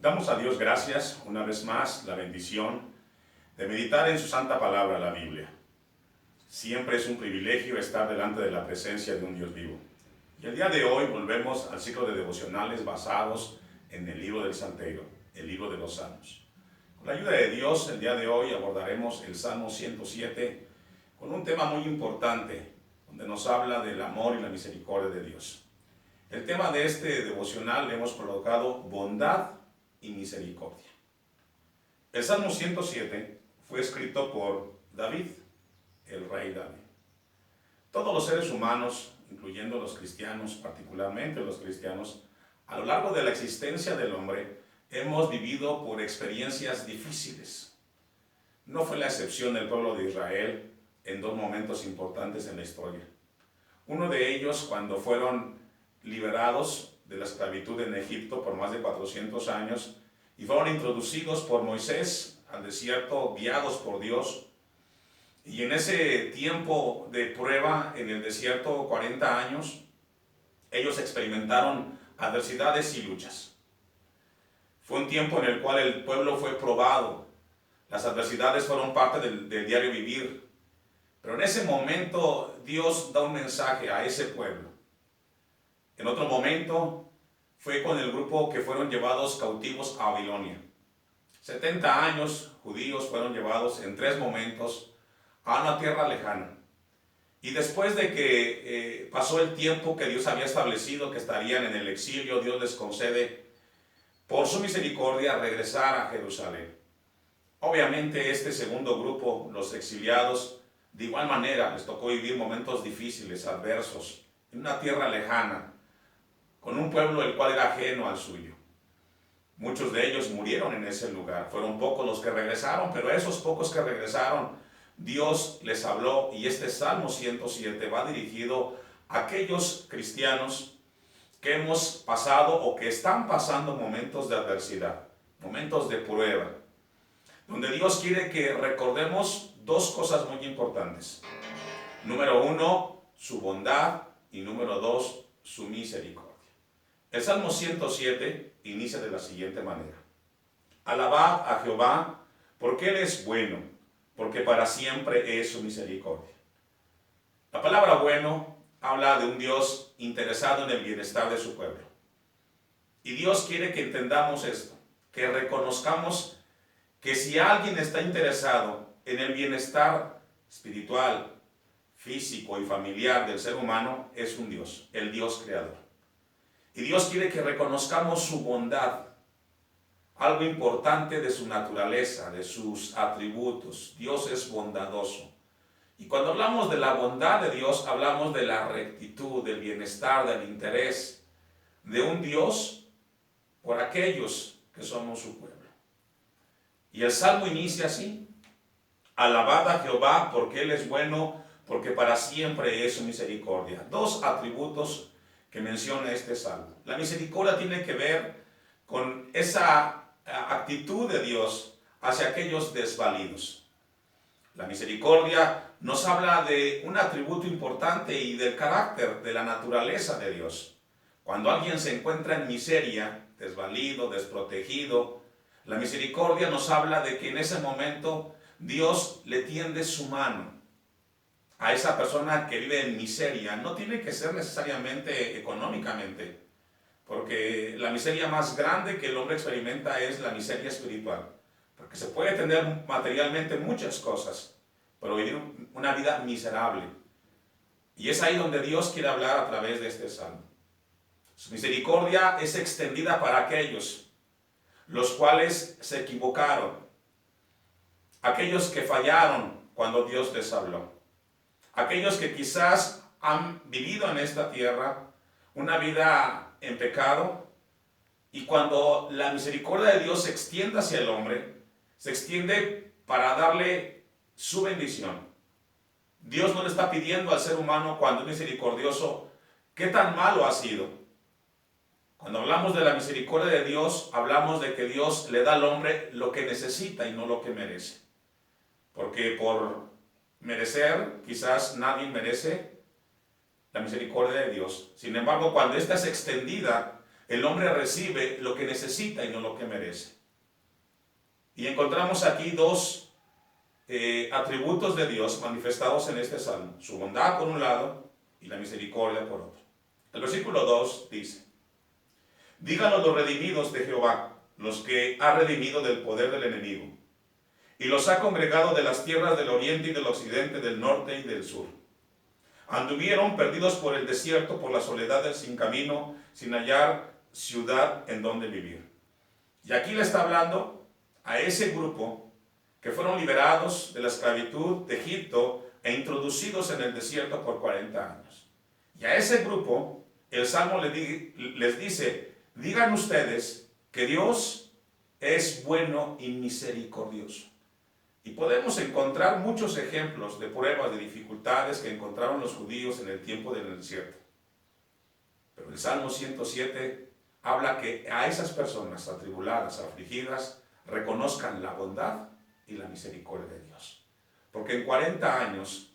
Damos a Dios gracias una vez más, la bendición de meditar en su santa palabra, la Biblia. Siempre es un privilegio estar delante de la presencia de un Dios vivo. Y el día de hoy volvemos al ciclo de devocionales basados en el libro del Salterio, el libro de los Salmos. Con la ayuda de Dios, el día de hoy abordaremos el Salmo 107 con un tema muy importante, donde nos habla del amor y la misericordia de Dios. El tema de este devocional le hemos colocado bondad y misericordia. El Salmo 107 fue escrito por David, el rey David. Todos los seres humanos, incluyendo los cristianos, particularmente los cristianos, a lo largo de la existencia del hombre, hemos vivido por experiencias difíciles. No fue la excepción del pueblo de Israel en dos momentos importantes en la historia. Uno de ellos cuando fueron liberados de la esclavitud en Egipto por más de 400 años y fueron introducidos por Moisés al desierto, guiados por Dios. Y en ese tiempo de prueba en el desierto, 40 años, ellos experimentaron adversidades y luchas. Fue un tiempo en el cual el pueblo fue probado. Las adversidades fueron parte del diario vivir. Pero en ese momento Dios da un mensaje a ese pueblo. En otro momento fue con el grupo que fueron llevados cautivos a Babilonia. 70 años judíos fueron llevados en tres momentos a una tierra lejana. Y después de que pasó el tiempo que Dios había establecido que estarían en el exilio, Dios les concede, por su misericordia, regresar a Jerusalén. Obviamente este segundo grupo, los exiliados, de igual manera les tocó vivir momentos difíciles, adversos, en una tierra lejana, con un pueblo el cual era ajeno al suyo. Muchos de ellos murieron en ese lugar. Fueron pocos los que regresaron, pero esos pocos que regresaron, Dios les habló, y este Salmo 107 va dirigido a aquellos cristianos que hemos pasado o que están pasando momentos de adversidad, momentos de prueba, donde Dios quiere que recordemos dos cosas muy importantes. Número uno, su bondad, y número dos, su misericordia. El Salmo 107 inicia de la siguiente manera: alabad a Jehová, porque Él es bueno, porque para siempre es su misericordia. La palabra bueno habla de un Dios interesado en el bienestar de su pueblo. Y Dios quiere que entendamos esto, que reconozcamos que si alguien está interesado en el bienestar espiritual, físico y familiar del ser humano, es un Dios, el Dios creador. Y Dios quiere que reconozcamos su bondad, algo importante de su naturaleza, de sus atributos. Dios es bondadoso. Y cuando hablamos de la bondad de Dios, hablamos de la rectitud, del bienestar, del interés de un Dios por aquellos que somos su pueblo. Y el Salmo inicia así: alabad a Jehová porque Él es bueno, porque para siempre es su misericordia. Dos atributos que menciona este Salmo. La misericordia tiene que ver con esa actitud de Dios hacia aquellos desvalidos. La misericordia nos habla de un atributo importante y del carácter, de la naturaleza de Dios. Cuando alguien se encuentra en miseria, desvalido, desprotegido, la misericordia nos habla de que en ese momento Dios le tiende su mano a esa persona que vive en miseria. No tiene que ser necesariamente económicamente, porque la miseria más grande que el hombre experimenta es la miseria espiritual, porque se puede tener materialmente muchas cosas, pero vivir una vida miserable. Y es ahí donde Dios quiere hablar a través de este salmo. Su misericordia es extendida para aquellos los cuales se equivocaron, aquellos que fallaron cuando Dios les habló, aquellos que quizás han vivido en esta tierra una vida en pecado, y cuando la misericordia de Dios se extiende hacia el hombre, se extiende para darle su bendición. Dios no le está pidiendo al ser humano, cuando es misericordioso, qué tan malo ha sido. Cuando hablamos de la misericordia de Dios, hablamos de que Dios le da al hombre lo que necesita y no lo que merece. Porque por merecer, quizás nadie merece la misericordia de Dios. Sin embargo, cuando esta es extendida El hombre recibe lo que necesita y no lo que merece. Y encontramos aquí dos atributos de Dios manifestados en este salmo. Su bondad por un lado y la misericordia por otro. El versículo 2 dice: díganlo los redimidos de Jehová, los que ha redimido del poder del enemigo, y los ha congregado de las tierras del oriente y del occidente, del norte y del sur. Anduvieron perdidos por el desierto, por las soledades sin camino, sin hallar ciudad en donde vivir. Y aquí le está hablando a ese grupo que fueron liberados de la esclavitud de Egipto e introducidos en el desierto por 40 años. Y a ese grupo el Salmo les dice: digan ustedes que Dios es bueno y misericordioso. Y podemos encontrar muchos ejemplos de pruebas, de dificultades que encontraron los judíos en el tiempo del desierto. Pero el Salmo 107 habla que a esas personas atribuladas, afligidas, reconozcan la bondad y la misericordia de Dios. Porque en 40 años,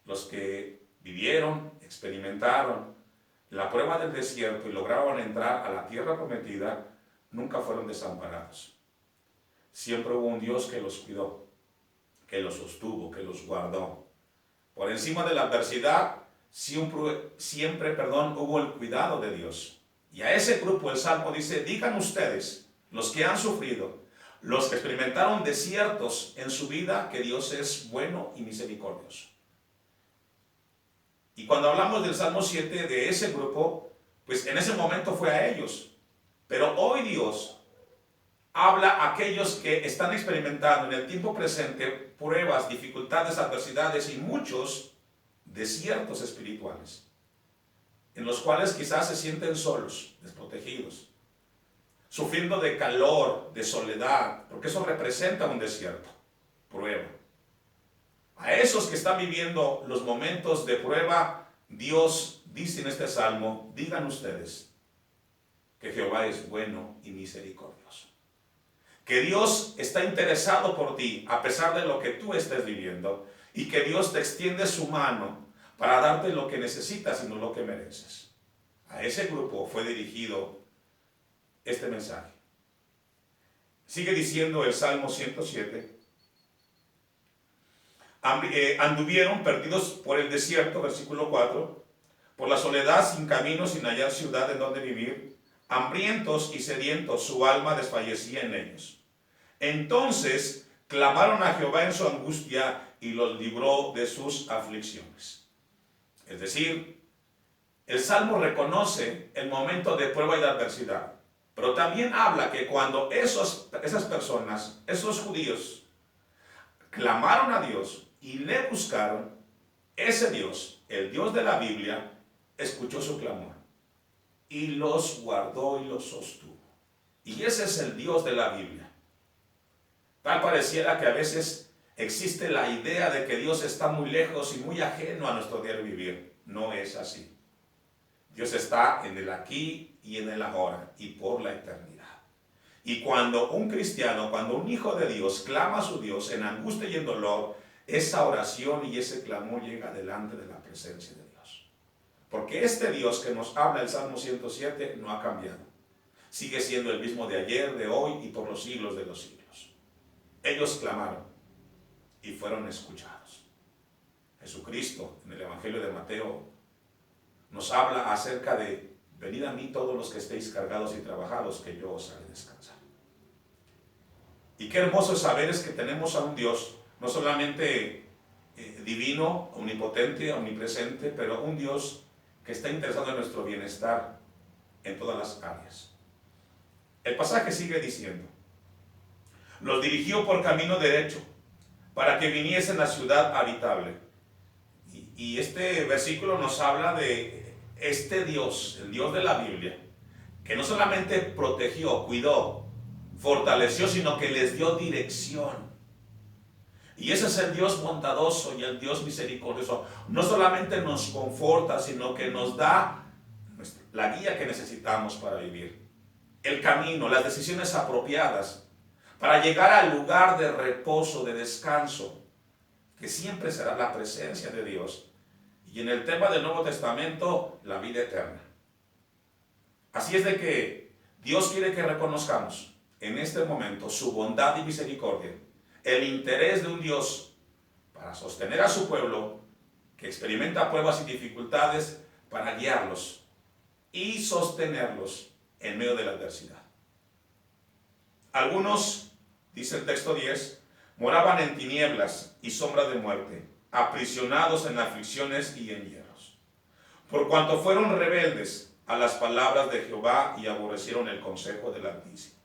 los que vivieron, experimentaron la prueba del desierto y lograron entrar a la tierra prometida, nunca fueron desamparados. Siempre hubo un Dios que los cuidó, que los sostuvo, que los guardó. Por encima de la adversidad, siempre hubo el cuidado de Dios. Y a ese grupo el Salmo dice: digan ustedes, los que han sufrido, los que experimentaron desiertos en su vida, que Dios es bueno y misericordioso. Y cuando hablamos del Salmo 7, de ese grupo, pues en ese momento fue a ellos. Pero hoy Dios habla a aquellos que están experimentando en el tiempo presente pruebas, dificultades, adversidades y muchos desiertos espirituales, en los cuales quizás se sienten solos, desprotegidos, sufriendo de calor, de soledad, porque eso representa un desierto, prueba. A esos que están viviendo los momentos de prueba, Dios dice en este salmo: digan ustedes que Jehová es bueno y misericordioso. Que Dios está interesado por ti a pesar de lo que tú estés viviendo, y que Dios te extiende su mano para darte lo que necesitas y no lo que mereces. A ese grupo fue dirigido este mensaje. Sigue diciendo el Salmo 107. Anduvieron perdidos por el desierto, versículo 4, por la soledad, sin camino, sin hallar ciudad en donde vivir, hambrientos y sedientos, su alma desfallecía en ellos. Entonces clamaron a Jehová en su angustia y los libró de sus aflicciones. Es decir, el Salmo reconoce el momento de prueba y de adversidad, pero también habla que cuando esas personas, esos judíos, clamaron a Dios y le buscaron, ese Dios, el Dios de la Biblia, escuchó su clamor y los guardó y los sostuvo. Y ese es el Dios de la Biblia. Tal pareciera que a veces existe la idea de que Dios está muy lejos y muy ajeno a nuestro diario vivir. No es así. Dios está en el aquí y en el ahora y por la eternidad. Y cuando un cristiano, cuando un hijo de Dios clama a su Dios en angustia y en dolor, esa oración y ese clamor llega delante de la presencia de Dios. Porque este Dios que nos habla el Salmo 107 no ha cambiado. Sigue siendo el mismo de ayer, de hoy y por los siglos de los siglos. Ellos clamaron y fueron escuchados. Jesucristo, en el Evangelio de Mateo, nos habla acerca de: venid a mí todos los que estéis cargados y trabajados, que yo os haré descansar. Y qué hermoso saber es que tenemos a un Dios, no solamente divino, omnipotente, omnipresente, pero un Dios que está interesado en nuestro bienestar en todas las áreas. El pasaje sigue diciendo: los dirigió por camino derecho, para que viniesen a la ciudad habitable. Y este versículo nos habla de este Dios, el Dios de la Biblia, que no solamente protegió, cuidó, fortaleció, sino que les dio dirección. Y ese es el Dios bondadoso y el Dios misericordioso. No solamente nos conforta, sino que nos da la guía que necesitamos para vivir, el camino, las decisiones apropiadas para llegar al lugar de reposo, de descanso, que siempre será la presencia de Dios. Y en el tema del Nuevo Testamento, la vida eterna. Así es de que Dios quiere que reconozcamos en este momento su bondad y misericordia, el interés de un Dios para sostener a su pueblo que experimenta pruebas y dificultades, para guiarlos y sostenerlos en medio de la adversidad. Algunos, dice el texto 10, moraban en tinieblas y sombra de muerte, aprisionados en aflicciones y en hierros, por cuanto fueron rebeldes a las palabras de Jehová y aborrecieron el consejo del Altísimo.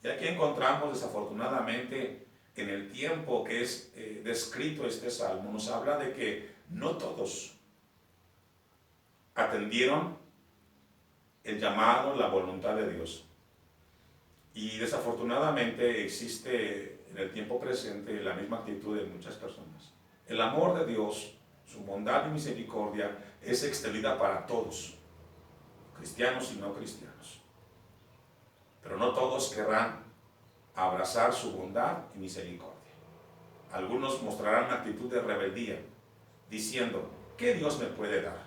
Y aquí encontramos, desafortunadamente, en el tiempo que es descrito este salmo, nos habla de que no todos atendieron el llamado, la voluntad de Dios. Y desafortunadamente existe en el tiempo presente la misma actitud de muchas personas. El amor de Dios, su bondad y misericordia es extendida para todos, cristianos y no cristianos. Pero no todos querrán abrazar su bondad y misericordia. Algunos mostrarán una actitud de rebeldía, diciendo, ¿qué Dios me puede dar?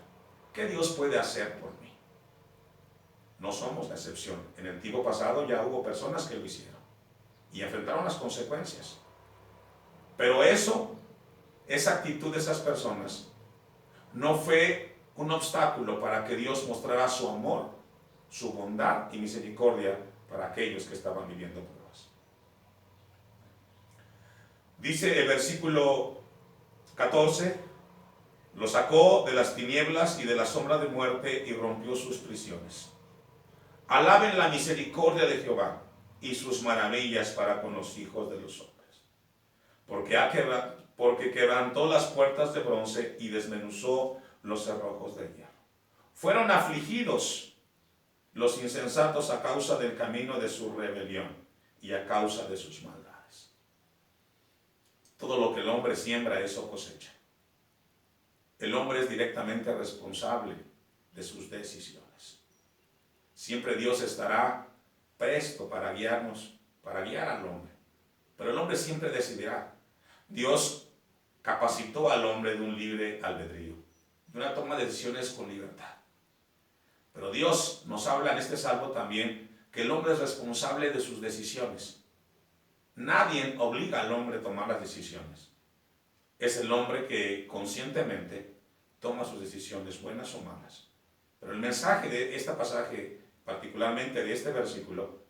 ¿Qué Dios puede hacer por mí? No somos la excepción. En el tiempo pasado ya hubo personas que lo hicieron y enfrentaron las consecuencias. Pero esa actitud de esas personas no fue un obstáculo para que Dios mostrara su amor, su bondad y misericordia para aquellos que estaban viviendo pruebas. Dice el versículo 14, lo sacó de las tinieblas y de la sombra de muerte y rompió sus prisiones. Alaben la misericordia de Jehová y sus maravillas para con los hijos de los hombres. Porque quebrantó las puertas de bronce y desmenuzó los cerrojos de hierro. Fueron afligidos los insensatos a causa del camino de su rebelión y a causa de sus maldades. Todo lo que el hombre siembra, eso cosecha. El hombre es directamente responsable de sus decisiones. Siempre Dios estará presto para guiarnos, para guiar al hombre. Pero el hombre siempre decidirá. Dios capacitó al hombre de un libre albedrío, de una toma de decisiones con libertad. Pero Dios nos habla en este salmo también que el hombre es responsable de sus decisiones. Nadie obliga al hombre a tomar las decisiones. Es el hombre que conscientemente toma sus decisiones, buenas o malas. Pero el mensaje de este pasaje, particularmente de este versículo,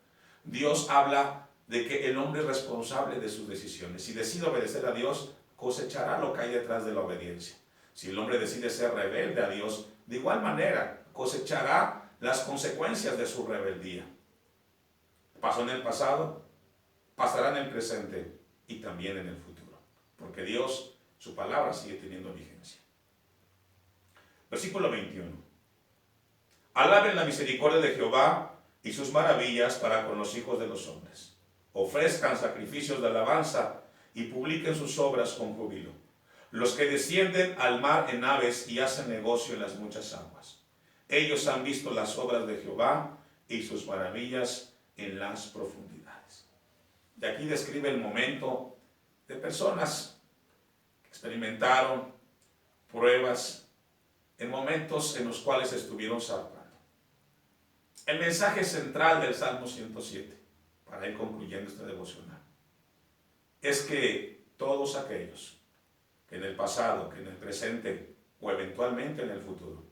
Dios habla de que el hombre es responsable de sus decisiones. Si decide obedecer a Dios, cosechará lo que hay detrás de la obediencia. Si el hombre decide ser rebelde a Dios, de igual manera cosechará las consecuencias de su rebeldía. Pasó en el pasado, pasará en el presente y también en el futuro. Porque Dios, su palabra sigue teniendo vigencia. Versículo 21. Alaben la misericordia de Jehová y sus maravillas para con los hijos de los hombres. Ofrezcan sacrificios de alabanza y publiquen sus obras con júbilo. Los que descienden al mar en naves y hacen negocio en las muchas aguas. Ellos han visto las obras de Jehová y sus maravillas en las profundidades. De aquí describe el momento de personas que experimentaron pruebas en momentos en los cuales estuvieron zarpando. El mensaje central del Salmo 107, para ir concluyendo este devocional, es que todos aquellos que en el pasado, que en el presente o eventualmente en el futuro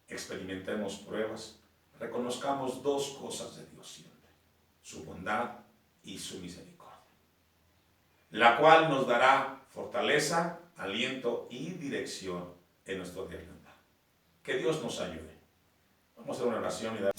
experimentemos pruebas, reconozcamos dos cosas de Dios siempre: su bondad y su misericordia, la cual nos dará fortaleza, aliento y dirección en nuestro día a día. Que Dios nos ayude. Vamos a hacer una oración y dar